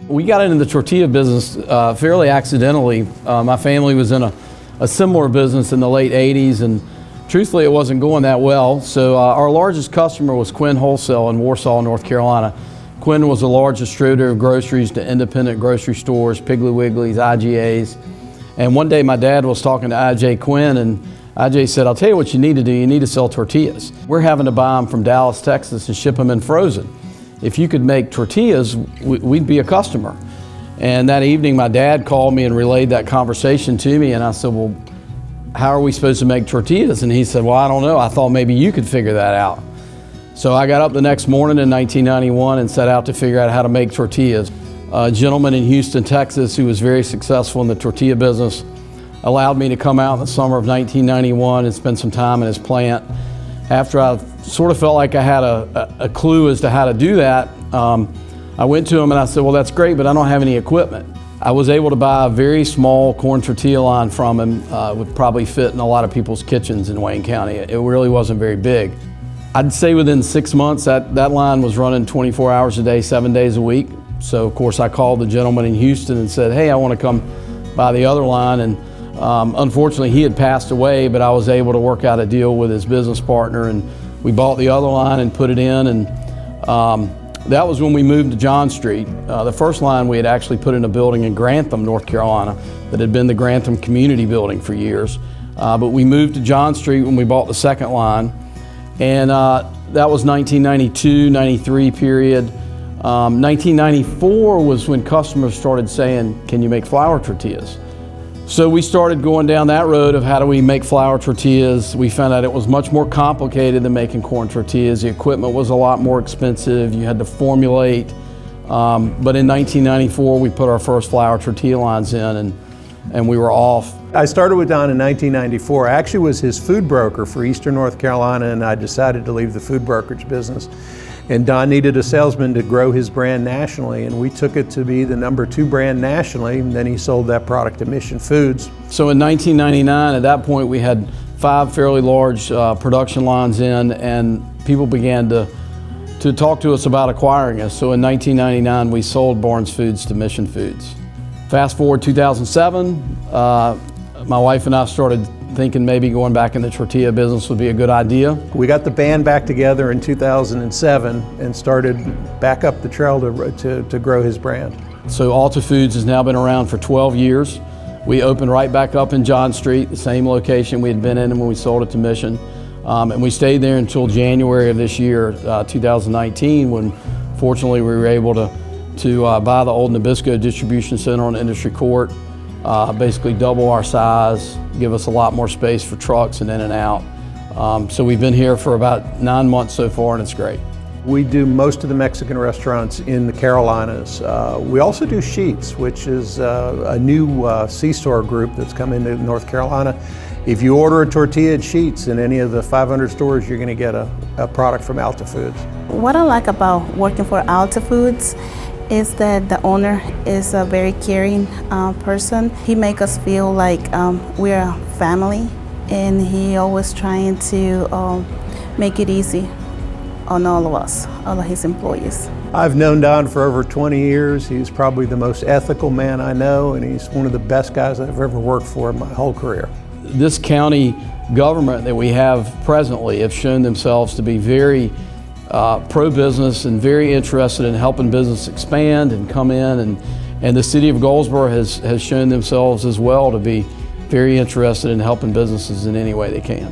We got into the tortilla business fairly accidentally. My family was in a similar business in the late 80s, and truthfully it wasn't going that well. So our largest customer was Quinn Wholesale in Warsaw, North Carolina. Quinn was the large distributor of groceries to independent grocery stores, Piggly Wigglies, IGAs. And one day my dad was talking to IJ Quinn, and IJ said, "I'll tell you what you need to do, you need to sell tortillas. We're having to buy them from Dallas, Texas and ship them in frozen. If you could make tortillas, we'd be a customer." And that evening my dad called me and relayed that conversation to me, and I said, "Well, how are we supposed to make tortillas?" And he said, "Well, I don't know, I thought maybe you could figure that out." So I got up the next morning in 1991 and set out to figure out how to make tortillas. A gentleman in Houston, Texas, who was very successful in the tortilla business, allowed me to come out in the summer of 1991 and spend some time in his plant. After I sort of felt like I had a clue as to how to do that, I went to him and I said, "Well, that's great, but I don't have any equipment." I was able to buy a very small corn tortilla line from him. Would probably fit in a lot of people's kitchens in Wayne County. It really wasn't very big. I'd say within 6 months that line was running 24 hours a day, 7 days a week. So of course I called the gentleman in Houston and said, "Hey, I want to come buy the other line." And unfortunately he had passed away, but I was able to work out a deal with his business partner, and we bought the other line and put it in. And that was when we moved to John Street. The first line we had actually put in a building in Grantham, North Carolina, that had been the Grantham Community Building for years. But we moved to John Street when we bought the second line. And that was 1992, 93 period. 1994 was when customers started saying, "Can you make flour tortillas?" So we started going down that road of how do we make flour tortillas. We found out it was much more complicated than making corn tortillas. The equipment was a lot more expensive. You had to formulate. But in 1994, we put our first flour tortilla lines in, and we were off. I started with Don in 1994. I actually was his food broker for Eastern North Carolina, and I decided to leave the food brokerage business. And Don needed a salesman to grow his brand nationally, and we took it to be the #2 brand nationally, and then he sold that product to Mission Foods. So in 1999, at that point, we had 5 fairly large production lines in, and people began to talk to us about acquiring us. So in 1999, we sold Barnes Foods to Mission Foods. Fast forward 2007, my wife and I started thinking maybe going back in the tortilla business would be a good idea. We got the band back together in 2007 and started back up the trail to grow his brand. So ALTA Foods has now been around for 12 years. We opened right back up in John Street, the same location we had been in when we sold it to Mission. And we stayed there until January of this year, 2019, when fortunately we were able to buy the old Nabisco distribution center on Industry Court, basically double our size, give us a lot more space for trucks and in and out. So we've been here for about 9 months so far, and it's great. We do most of the Mexican restaurants in the Carolinas. We also do Sheets, which is a new C-store group that's come into North Carolina. If you order a tortilla at Sheets in any of the 500 stores, you're going to get a product from ALTA Foods. What I like about working for ALTA Foods is that the owner is a very caring person. He makes us feel like we're a family, and he always trying to make it easy on all of us, all of his employees. I've known Don for over 20 years. He's probably the most ethical man I know, and he's one of the best guys I've ever worked for in my whole career. This county government that we have presently have shown themselves to be very pro-business and very interested in helping business expand and come in, and the city of Goldsboro has shown themselves as well to be very interested in helping businesses in any way they can.